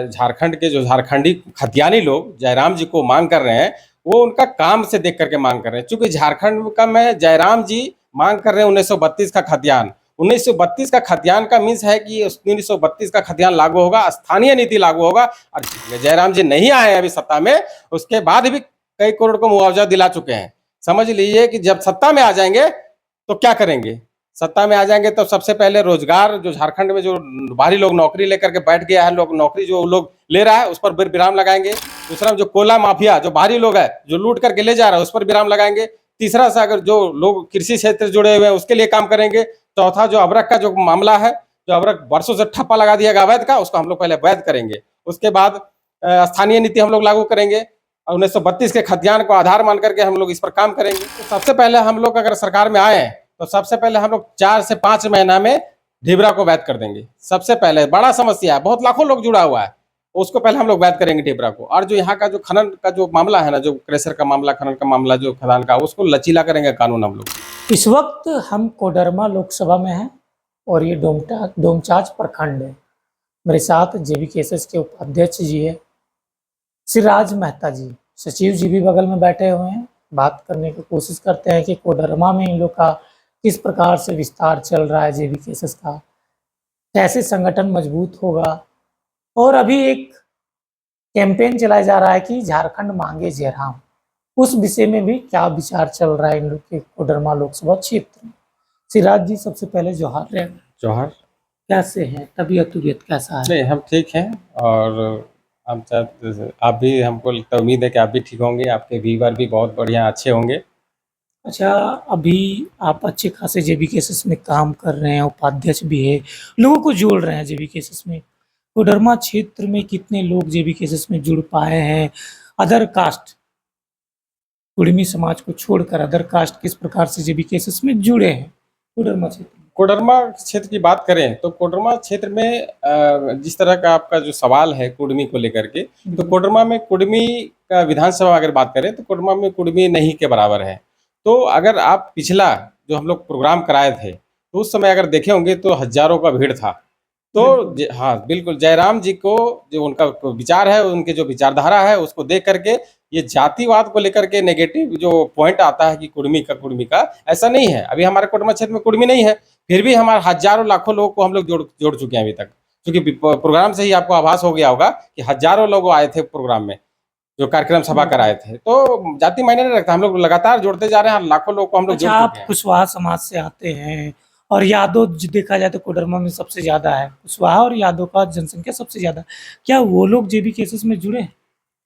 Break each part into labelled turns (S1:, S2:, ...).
S1: झारखंड के जो झारखंडी खतियानी लोग जयराम जी को मांग कर रहे हैं, वो उनका काम से देख करके मांग कर रहे हैं। चूंकि झारखंड का में जयराम जी मांग कर रहे हैं 1932 का खतियान। 1932 का खतियान का मीन्स है कि 1932 का खतियान लागू होगा, स्थानीय नीति लागू होगा। और जयराम जी नहीं आए अभी सत्ता में, उसके बाद भी कई करोड़ को मुआवजा दिला चुके हैं। समझ लीजिए कि जब सत्ता में आ जाएंगे तो क्या करेंगे। सत्ता में आ जाएंगे तो सबसे पहले रोजगार, जो झारखंड में जो बाहरी लोग नौकरी लेकर के बैठ गया है, लोग नौकरी जो लोग ले रहा है उस पर विराम लगाएंगे। दूसरा, जो कोयला माफिया जो बाहरी लोग है जो लूट करके ले जा रहा है उस पर विराम लगाएंगे। तीसरा से अगर जो लोग कृषि क्षेत्र से जुड़े हुए हैं उसके लिए काम करेंगे। चौथा, जो अबरक का जो मामला है, जो अबरक वर्षों से ठप्पा लगा दिया गया अवैध का, उसको हम लोग पहले वैध करेंगे। उसके बाद स्थानीय नीति हम लोग लागू करेंगे। 1932 के खतियान को आधार मान करके हम लोग इस पर काम करेंगे। तो सबसे पहले हम लोग अगर सरकार में आए तो सबसे पहले हम लोग 4 से 5 महीना में ढिबरा को वैध कर देंगे। सबसे पहले बड़ा समस्या है, बहुत लाखों लोग जुड़ा हुआ है, उसको पहले हम लोग वैध करेंगे ढिबरा को। और जो यहाँ का जो खनन का जो मामला है ना, जो क्रेशर का मामला, खनन का मामला, जो खदान का, उसको लचीला करेंगे कानून हम लोग।
S2: इस वक्त हम कोडरमा लोकसभा में हैं और ये डोमचांच प्रखंड है। मेरे साथ जेबीकेएसएस के उपाध्यक्ष जी है, श्री राज मेहता जी, सचिव जी भी बगल में बैठे हुए हैं। बात करने की कोशिश करते हैं कि कोडरमा में इन लोग का किस प्रकार से विस्तार चल रहा है, जेबीकेएसएस का कैसे संगठन मजबूत होगा। और अभी एक कैंपेन चलाया जा रहा है कि झारखंड मांगे जयराम, उस विषय में भी क्या विचार चल रहा है इन लोग के कोडरमा लोकसभा क्षेत्र में। सिराज जी, सबसे पहले जोहार रहेगा।
S1: जोहार।
S2: कैसे हैं, तबीयत कैसा है?
S1: नहीं, हम ठीक हैं। और हम आप भी, हमको तो उम्मीद है कि आप भी ठीक होंगे, आपके व्यूअर भी बहुत बढ़िया अच्छे होंगे।
S2: अच्छा, अभी आप अच्छे खासे जेबीकेएसएस में काम कर रहे हैं, उपाध्यक्ष भी है, लोगों को जोड़ रहे हैं जेबीकेएसएस में। कोडरमा क्षेत्र में कितने लोग जेबीकेएसएस में जुड़ पाए हैं? अदर कास्ट, कुड़मी समाज को छोड़कर अदर कास्ट किस प्रकार से जेबीकेएसएस में जुड़े हैं कोडरमा क्षेत्र में?
S1: कोडरमा क्षेत्र की बात करें तो कोडरमा क्षेत्र में जिस तरह का आपका जो सवाल है कुड़मी को लेकर के, तो कोडरमा में कुड़मी का विधानसभा अगर बात करें तो कोडरमा में कुड़मी नहीं के बराबर है। तो अगर आप पिछला जो हम लोग प्रोग्राम कराए थे तो उस समय अगर देखे होंगे तो हजारों का भीड़ था। तो हाँ बिल्कुल, जयराम जी को जो उनका विचार है, उनके जो विचारधारा है, उसको देख करके ये जातिवाद को लेकर के नेगेटिव जो पॉइंट आता है कि कुड़मी का, ऐसा नहीं है। अभी हमारे कोडरमा क्षेत्र में कुड़मी नहीं है, फिर भी हमारे हजारों लाखों लोगों को हम लोग जोड़ चुके हैं अभी तक। क्योंकि प्रोग्राम से ही आपको आभास हो गया होगा कि हजारों लोग आए थे प्रोग्राम में, जो कार्यक्रम सभा कराए थे। तो जाति मायने नहीं रखता, हम लोग लगातार जोड़ते जा रहे हैं, लाखों लोग को हम लोग जोड़
S2: आप
S1: चुके हैं।
S2: कुशवाहा समाज से आते हैं और यादव देखा जाए तो कोडरमा में सबसे ज्यादा है, कुशवाहा और यादव का जनसंख्या सबसे ज्यादा। क्या वो लोग जेबीकेएसएस में जुड़े हैं?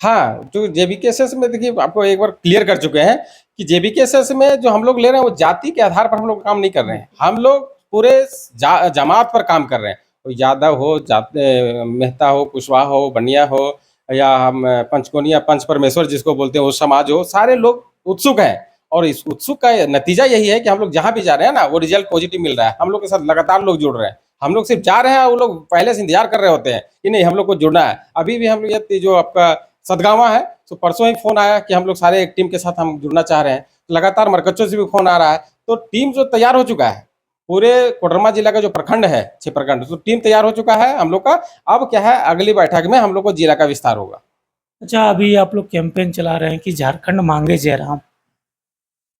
S1: हाँ, जो जेबीकेएसएस में देखिए, आपको एक बार क्लियर कर चुके हैं कि जेबीकेएसएस में जो हम लोग ले रहे हैं वो जाति के आधार पर हम लोग काम नहीं कर रहे हैं। हम लोग पूरे जमात पर काम कर रहे हैं। तो यादव हो, मेहता हो, कुशवाहा हो, बनिया हो, या हम पंचकोनिया, पंच परमेश्वर जिसको बोलते हैं, वो समाज हो, सारे लोग उत्सुक हैं। और इस उत्सुक का नतीजा यही है कि हम लोग जहाँ भी जा रहे हैं ना, वो रिजल्ट पॉजिटिव मिल रहा है। हम लोग के साथ लगातार लोग जुड़ रहे हैं। हम लोग सिर्फ जा रहे हैं, वो लोग पहले से इंतजार कर रहे होते हैं कि नहीं हम लोग को जुड़ना है। अभी भी हम लोग जो आपका सदगावा है, तो परसों ही फोन आया कि हम लोग सारे एक टीम के साथ हम जुड़ना चाह रहे हैं। लगातार मरकच्चों से भी फोन आ रहा है। तो टीम जो तैयार हो चुका है, पूरे कोडरमा जिला का जो प्रखंड है, 6 प्रखंड, तो टीम तैयार हो चुका है हम लोग का। अब क्या है, अगली बैठक में हम लोग को जिला का विस्तार होगा।
S2: अच्छा, अभी आप लोग कैंपेन चला रहे हैं कि झारखंड मांगे जयराम।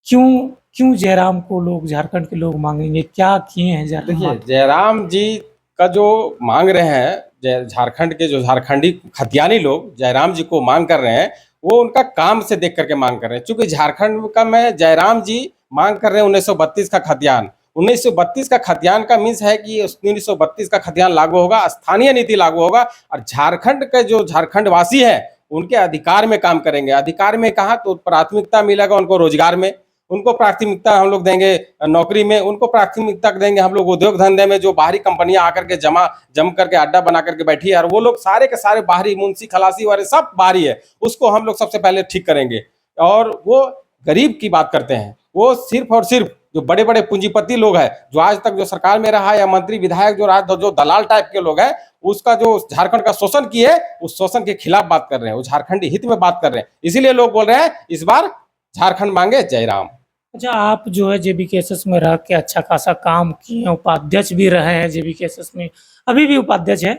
S2: क्यों जयराम को लोग, झारखंड के लोग मांगेंगे? क्या किए हैं जयराम?
S1: देखिए, जयराम जी का जो मांग रहे हैं, झारखंड के जो झारखंडी खतियानी लोग जयराम जी को मांग कर रहे हैं, वो उनका काम से देख करके मांग कर रहे हैं। चूंकि झारखंड का में जयराम जी मांग कर रहे हैं 1932 का खतियान। 1932 का खतियान का मीन्स है कि 1932 का खतियान लागू होगा, स्थानीय नीति लागू होगा। और झारखंड के जो झारखंड वासी है उनके अधिकार में काम करेंगे। अधिकार में कहा तो प्राथमिकता मिलेगा उनको रोजगार में, उनको प्राथमिकता हम लोग देंगे नौकरी में, उनको प्राथमिकता देंगे हम लोग उद्योग धंधे में। जो बाहरी कंपनियां आकर के जम करके अड्डा बना करके बैठी है, और वो लोग सारे के सारे बाहरी, मुंशी खलासी वाले सब बाहरी है, उसको हम लोग सबसे पहले ठीक करेंगे। और वो गरीब की बात करते हैं, वो सिर्फ और सिर्फ जो बड़े बड़े पूंजीपति लोग हैं, जो आज तक जो सरकार में रहा, या मंत्री विधायक जो दलाल टाइप के लोग हैं, उसका जो झारखंड का शोषण किए, उस शोषण के खिलाफ बात कर रहे हैं, वो झारखंडी हित में बात कर रहे हैं। इसीलिए लोग बोल रहे हैं इस बार झारखंड मांगे जयराम।
S2: अच्छा, आप जो है जेबीकेएसएस में रह के अच्छा खासा काम किए, उपाध्यक्ष भी रहे हैं जेबीकेएसएस में, अभी भी उपाध्यक्ष है,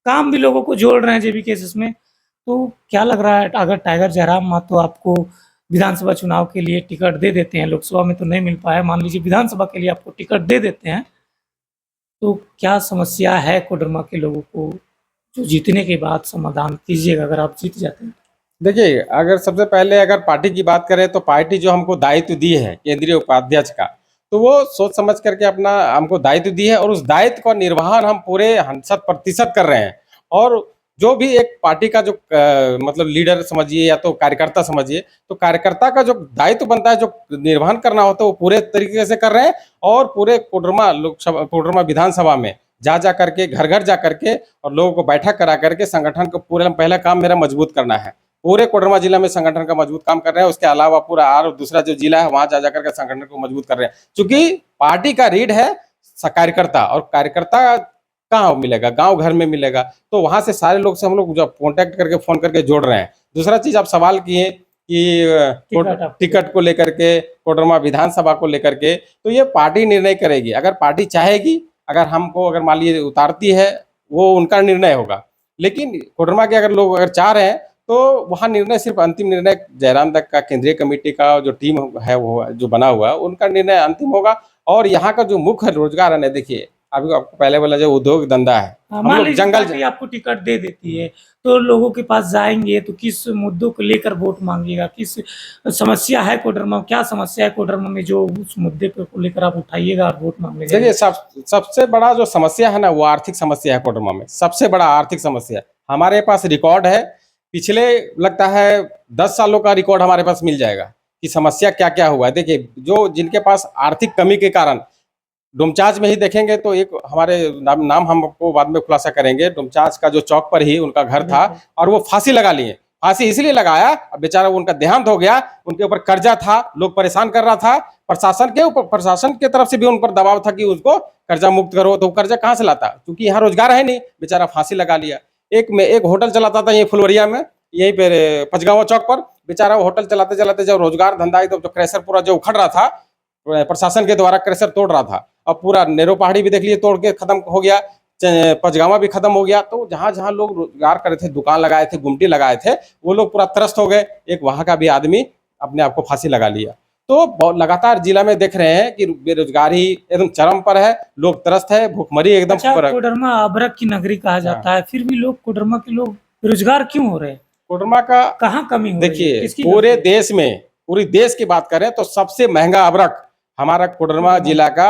S2: काम भी लोगों को जोड़ रहे हैं जेबी केसेस में। तो क्या लग रहा है, अगर टाइगर जयराम मातो आपको विधानसभा चुनाव के लिए टिकट दे देते हैं, लोकसभा में तो नहीं मिल पाया, मान लीजिए विधानसभा के लिए आपको टिकट दे देते हैं, तो क्या समस्या है कोडरमा के लोगों को जो जीतने के बाद समाधान कीजिएगा अगर आप जीत जाते हैं?
S1: देखिए, अगर सबसे पहले अगर पार्टी की बात करें तो पार्टी जो हमको दायित्व दी है केंद्रीय उपाध्यक्ष का, तो वो सोच समझ करके अपना हमको दायित्व दी है और उस दायित्व का निर्वहन हम पूरे 100% कर रहे हैं। और जो भी एक पार्टी का जो मतलब लीडर समझिए या तो कार्यकर्ता समझिए, तो कार्यकर्ता का जो दायित्व बनता है, जो निर्वहन करना होता है, वो पूरे तरीके से कर रहे हैं। और पूरे कोडरमा लोकसभा, कोडरमा विधानसभा में जा करके, घर घर जा करके और लोगों को बैठक करा करके संगठन को पूरे पहला काम मेरा मजबूत करना है। पूरे कोडरमा जिला में संगठन का मजबूत काम कर रहे हैं। उसके अलावा पूरा और दूसरा जो जिला है वहां जा करके संगठन को मजबूत कर रहे हैं, क्योंकि पार्टी का रीढ़ है कार्यकर्ता। और कार्यकर्ता कहाँ मिलेगा? गांव घर में मिलेगा। तो वहां से सारे लोग से हम लोग जब कॉन्टेक्ट करके फोन करके जोड़ रहे हैं। दूसरा चीज आप सवाल किए कि टिकट को लेकर के, कोडरमा विधानसभा को लेकर के, तो ये पार्टी निर्णय करेगी। अगर पार्टी चाहेगी, अगर हमको अगर मान लीजिए उतारती है, वो उनका निर्णय होगा। लेकिन कोडरमा के अगर लोग अगर चाह रहे हैं तो वहाँ निर्णय सिर्फ अंतिम निर्णय जयराम तक का केंद्रीय कमेटी का जो टीम है वो जो बना हुआ है उनका निर्णय अंतिम होगा। और यहाँ का जो मुख्य रोजगार है ना, देखिए अभी आपको पहले बोला जो उद्योग धंधा है, हम
S2: मान
S1: लोग
S2: लीजिए
S1: जंगल
S2: पार्टी आपको टिकट दे देती है, तो लोगों के पास जाएंगे तो किस मुद्दों को लेकर वोट मांगिएगा? किस समस्या है कोडरमा, क्या समस्या है कोडरमा में जो उस मुद्दे को लेकर आप उठाइएगा और वोट मांगने
S1: देखिए
S2: जाएंगे?
S1: सबसे बड़ा जो समस्या है ना, वो आर्थिक समस्या है। कोडरमा में सबसे बड़ा आर्थिक समस्या हमारे पास रिकॉर्ड है, पिछले लगता है 10 सालों का रिकॉर्ड हमारे पास मिल जाएगा कि समस्या क्या क्या हुआ है। देखिए, जो जिनके पास आर्थिक कमी के कारण, डोमचांच में ही देखेंगे तो एक हमारे नाम हम आपको बाद में खुलासा करेंगे। डोमचांच का जो चौक पर ही उनका घर था और वो फांसी लगा लिए। फांसी इसलिए लगाया, अब बेचारा उनका देहांत हो गया, उनके ऊपर कर्जा था, लोग परेशान कर रहा था। प्रशासन के ऊपर, प्रशासन की तरफ से भी उन पर दबाव था कि उसको कर्जा मुक्त करो। तो कर्जा कहाँ से लाता, क्योंकि यहाँ रोजगार है नहीं, बेचारा फांसी लगा लिया। एक होटल चलाता था ये फुलवरिया में, यहीं पे पचगांव चौक पर। बेचारा होटल चलाते चलाते जब रोजगार धंधा तो क्रेशर पूरा जो उखड़ रहा था, प्रशासन के द्वारा क्रेशर तोड़ रहा था। अब पूरा नेहरू पहाड़ी भी देख लिए तोड़ के खत्म हो गया, पचगावा भी खत्म हो गया। तो जहां जहां लोग रोजगार कर रहे थे, दुकान लगाए थे, गुमटी लगाए थे, वो लोग पूरा त्रस्त हो गए। एक वहां का भी आदमी अपने आप को फांसी लगा लिया। तो लगातार जिला में देख रहे हैं कि बेरोजगारी एकदम चरम पर है, लोग त्रस्त है, भूखमरी एकदम।
S2: अच्छा, कोडरमा अभ्रक की नगरी कहा जाता है, फिर भी लोग कोडरमा के लोग बेरोजगार क्यों हो रहे हैं?
S1: कोडरमा का
S2: कहाँ कमी हो रही है?
S1: देखिए,
S2: किसकी
S1: पूरे
S2: गलती है?
S1: देश में, पूरी देश की बात करें तो सबसे महंगा अभ्रक हमारा कोडरमा जिला का,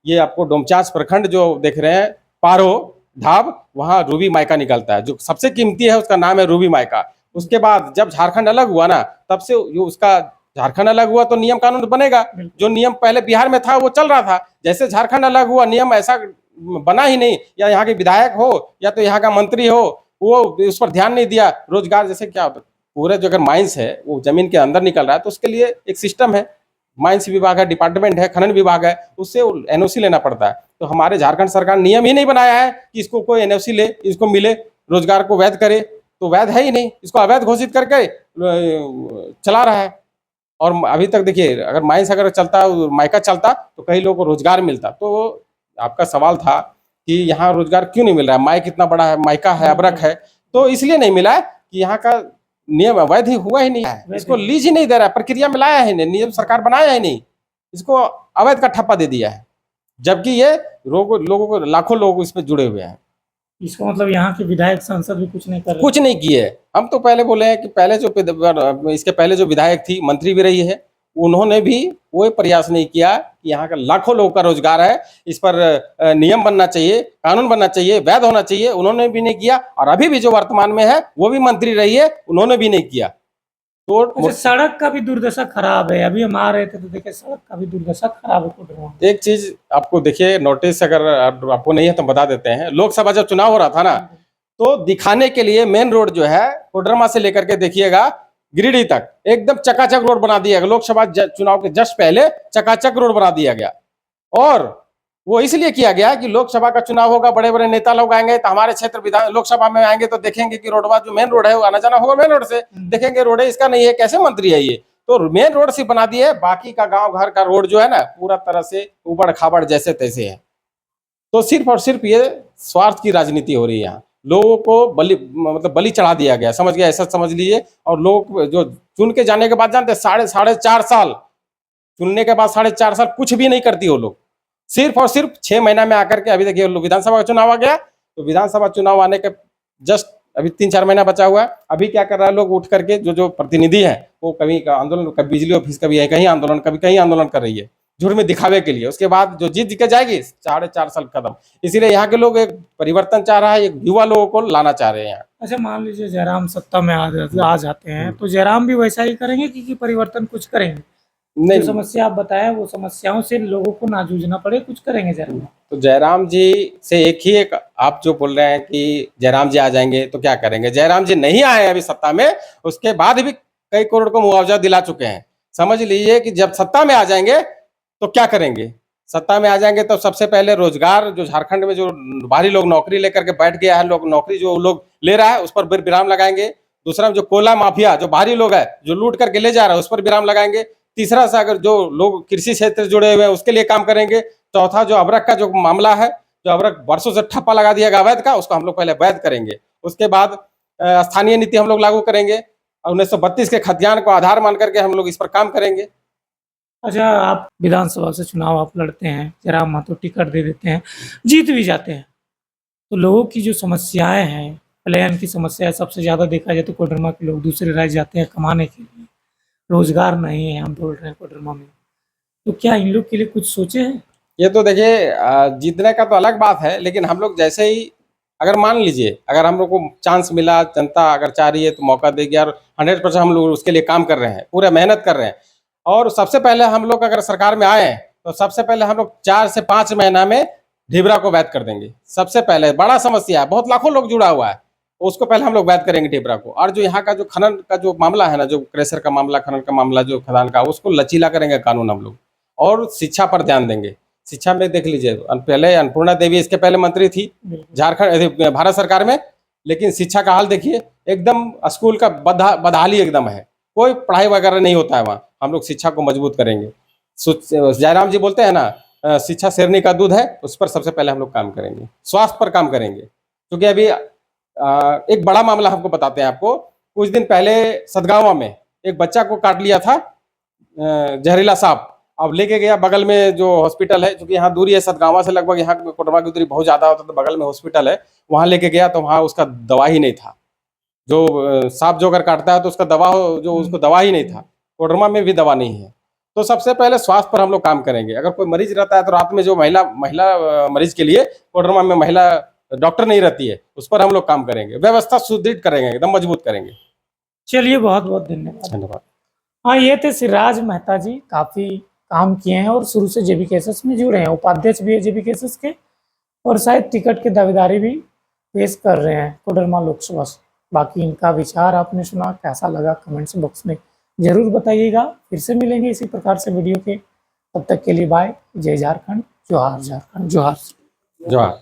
S1: ये आपको डोमचांच प्रखंड जो देख रहे हैं, पारो ढाब, वहाँ रूबी मायका निकलता है। जो सबसे कीमती है उसका नाम है रूबी मायका। उसके बाद जब झारखंड अलग हुआ ना, तब से जो उसका झारखंड अलग हुआ तो नियम कानून बनेगा। जो नियम पहले बिहार में था वो चल रहा था, जैसे झारखंड अलग हुआ नियम ऐसा बना ही नहीं। या यहाँ के विधायक हो या तो यहाँ का मंत्री हो, वो उस पर ध्यान नहीं दिया। रोजगार जैसे क्या होता, पूरे जो अगर माइंस है वो जमीन के अंदर निकल रहा है तो उसके लिए एक सिस्टम है, माइंस विभाग है, डिपार्टमेंट है, खनन विभाग है, उससे एनओसी लेना पड़ता है। तो हमारे झारखंड सरकार नियम ही नहीं बनाया है कि इसको कोई एनओसी ले, इसको मिले, रोजगार को वैध करे। तो वैध है ही नहीं, इसको अवैध घोषित करके चला रहा है। और अभी तक देखिए, अगर माइंस अगर चलता, मायका चलता तो कई लोगों को रोजगार मिलता। तो आपका सवाल था कि यहाँ रोजगार क्यों नहीं मिल रहा है, माइक इतना बड़ा है, मायका है, अबरक है, तो इसलिए नहीं मिला है कि यहाँ का नियम अवैध ही हुआ ही नहीं है, इसको लीज ही नहीं दे रहा है, प्रक्रिया में लाया ही नहीं, नियम सरकार बनाया ही नहीं, इसको अवैध का ठप्पा दे दिया है। जबकि ये लोगों को, लाखों लोग इसमें जुड़े हुए हैं।
S2: इसको मतलब यहाँ के विधायक सांसद भी कुछ नहीं कर रहे?
S1: कुछ नहीं किए। हम तो पहले बोले हैं कि पहले जो इसके पहले जो विधायक थी, मंत्री भी रही है, उन्होंने भी कोई प्रयास नहीं किया कि यहाँ का लाखों लोगों का रोजगार है, इस पर नियम बनना चाहिए, कानून बनना चाहिए, वैध होना चाहिए, उन्होंने भी नहीं किया। और अभी भी जो वर्तमान में है वो भी मंत्री रही है, उन्होंने भी नहीं किया। तो
S2: अच्छा, सड़क का भी दुर्दशा खराब है। अभी हम आ रहे थे तो देखिए सड़क का भी दुर्दशा खराब है कोडरमा।
S1: एक चीज आपको देखिए, नोटिस अगर आपको नहीं है तो बता देते हैं। लोकसभा जब चुनाव हो रहा था ना, तो दिखाने के लिए मेन रोड जो है कोडरमा से लेकर के देखिएगा गिरिडीह तक एकदम चकाचक रोड बना दिया गया। लोकसभा चुनाव के जस्ट पहले चकाचक रोड बना दिया गया। और वो इसलिए किया गया कि लोकसभा का चुनाव होगा, बड़े बड़े नेता लोग आएंगे, तो हमारे क्षेत्र विधान लोकसभा में आएंगे तो देखेंगे कि रोडवा जो मेन रोड है वो आना जाना होगा मेन रोड से, देखेंगे रोड है इसका नहीं है, कैसे मंत्री है ये। तो मेन रोड से बना दिए, बाकी का गांव घर का रोड जो है ना पूरा तरह से उबड़ खाबड़ जैसे तैसे है। तो सिर्फ और सिर्फ ये स्वार्थ की राजनीति हो रही है यहाँ। लोगों को बलि मतलब बलि चढ़ा दिया गया, समझ गया, ऐसा समझ लीजिए। और लोग जो चुन के जाने के बाद जानते हैं, साढ़े 4 साल चुनने के बाद 4.5 साल कुछ भी नहीं करती वो लोग, सिर्फ और सिर्फ 6 महीना में आकर के। अभी देखिए विधानसभा का चुनाव आ गया, तो विधानसभा चुनाव आने के जस्ट अभी 3-4 महीना बचा हुआ है। अभी क्या कर रहा है, लोग उठ करके जो प्रतिनिधि है वो कभी का आंदोलन, कभी बिजली ऑफिस, कभी कहीं आंदोलन, कभी कहीं आंदोलन कर रही है झूठ में दिखावे के लिए। उसके बाद जो जीत के जाएगी 4.5 साल खत्म। इसीलिए यहाँ के लोग एक परिवर्तन चाह रहा है, एक युवा लोगों को लाना चाह रहे हैं यहाँ।
S2: अच्छा, मान लीजिए जयराम सत्ता में आ जाते हैं तो जयराम भी वैसा ही करेंगे कि परिवर्तन कुछ करेंगे? जो
S1: नहीं,
S2: समस्या आप बताया वो समस्याओं से लोगों को ना जूझना पड़े, कुछ करेंगे जयराम?
S1: तो जयराम जी से एक आप जो बोल रहे हैं कि जयराम जी आ जाएंगे तो क्या करेंगे, जयराम जी नहीं आए अभी सत्ता में, उसके बाद भी कई करोड़ को मुआवजा दिला चुके हैं। समझ लीजिए कि जब सत्ता में आ जाएंगे तो क्या करेंगे। सत्ता में आ जाएंगे तो सबसे पहले रोजगार, जो झारखंड में जो बाहरी लोग नौकरी लेकर के बैठ गया है, लोग नौकरी जो लोग ले रहा है उस पर विराम लगाएंगे। दूसरा, जो कोयला माफिया जो बाहरी लोग है जो लूट करके ले जा रहा है उस पर विराम लगाएंगे। तीसरा से अगर जो लोग कृषि क्षेत्र से जुड़े हुए हैं उसके लिए काम करेंगे। चौथा, जो अबरक का जो मामला है, जो अबरक वर्षों से ठप्पा लगा दिया गया अवैध का, उसको हम लोग पहले वैध करेंगे। उसके बाद स्थानीय नीति हम लोग लागू करेंगे और 1932 के खतियान को आधार मान करके हम लोग इस पर काम करेंगे।
S2: अच्छा, आप विधानसभा से चुनाव आप लड़ते हैं, जयराम महतो टिकट दे देते हैं, जीत भी जाते हैं, तो लोगों की जो समस्याएं हैं, पलायन की समस्या है, सबसे ज़्यादा देखा जाए तो कोडरमा के लोग दूसरे राज्य जाते हैं कमाने के लिए, रोजगार नहीं है हम बोल रहे हैं कोडरमा में, तो क्या इन लोग के लिए कुछ सोचे हैं?
S1: ये तो देखिए जीतने का तो अलग बात है, लेकिन हम लोग जैसे ही अगर मान लीजिए अगर हम लोग को चांस मिला, जनता अगर चाह रही है तो मौका देगी, और 100% हम लोग उसके लिए काम कर रहे हैं, पूरा मेहनत कर रहे हैं। और सबसे पहले हम लोग अगर सरकार में आए तो सबसे पहले हम लोग 4 से 5 महीना में ढिबरा को वैध कर देंगे। सबसे पहले बड़ा समस्या है, बहुत लाखों लोग जुड़ा हुआ है, उसको पहले हम लोग वैध करेंगे ढिबरा को। और जो यहाँ का जो खनन का जो मामला है ना, जो क्रेशर का मामला, खनन का मामला, जो खदान का, उसको लचीला करेंगे कानून हम लोग। और शिक्षा पर ध्यान देंगे। शिक्षा में देख लीजिए, पहले अन्नपूर्णा देवी इसके पहले मंत्री थी झारखंड भारत सरकार में, लेकिन शिक्षा का हाल देखिए, एकदम स्कूल का बदहाली एकदम है, कोई पढ़ाई वगैरह नहीं होता है वहाँ। हम लोग शिक्षा को मजबूत करेंगे। जयराम जी बोलते हैं ना, शिक्षा शेरनी का दूध है, उस पर सबसे पहले हम लोग काम करेंगे। स्वास्थ्य पर काम करेंगे, क्योंकि अभी एक बड़ा मामला हमको बताते हैं आपको। कुछ दिन पहले सतगावा में एक बच्चा को काट लिया था जहरीला सांप। अब लेके गया बगल में जो हॉस्पिटल है, क्योंकि यहाँ दूरी है सतगावा से, लगभग यहाँ कोडरमा की दूरी बहुत ज़्यादा होता है, तो बगल में हॉस्पिटल है, वहाँ लेके गया तो वहाँ उसका दवा ही नहीं था। जो सांप जो अगर काटता है तो उसका दवा जो उसको दवा ही नहीं था, कोडरमा में भी दवा नहीं है। तो सबसे पहले स्वास्थ्य पर हम लोग काम करेंगे। अगर कोई मरीज रहता है तो रात में जो महिला मरीज के लिए कोडरमा में महिला डॉक्टर नहीं रहती है, उस पर हम लोग काम करेंगे। व्यवस्था सुदृढ़ करेंगे, एकदम मजबूत करेंगे।
S2: चलिए, बहुत बहुत धन्यवाद।
S1: धन्यवाद।
S2: हाँ, ये थे सिराज मेहता जी, काफ़ी काम किए हैं और शुरू से जेबी केसेस में जुड़े हैं, उपाध्यक्ष भी है जेबी केसेस के, और शायद टिकट की दावेदारी भी पेश कर रहे हैं कोडरमा लोकसभा से। बाकी इनका विचार आपने सुना, कैसा लगा कमेंट्स बॉक्स में जरूर बताइएगा। फिर से मिलेंगे इसी प्रकार से वीडियो के, तब तक के लिए बाय। जय झारखंड, जोहार झारखंड, जोहार।
S1: जोहार।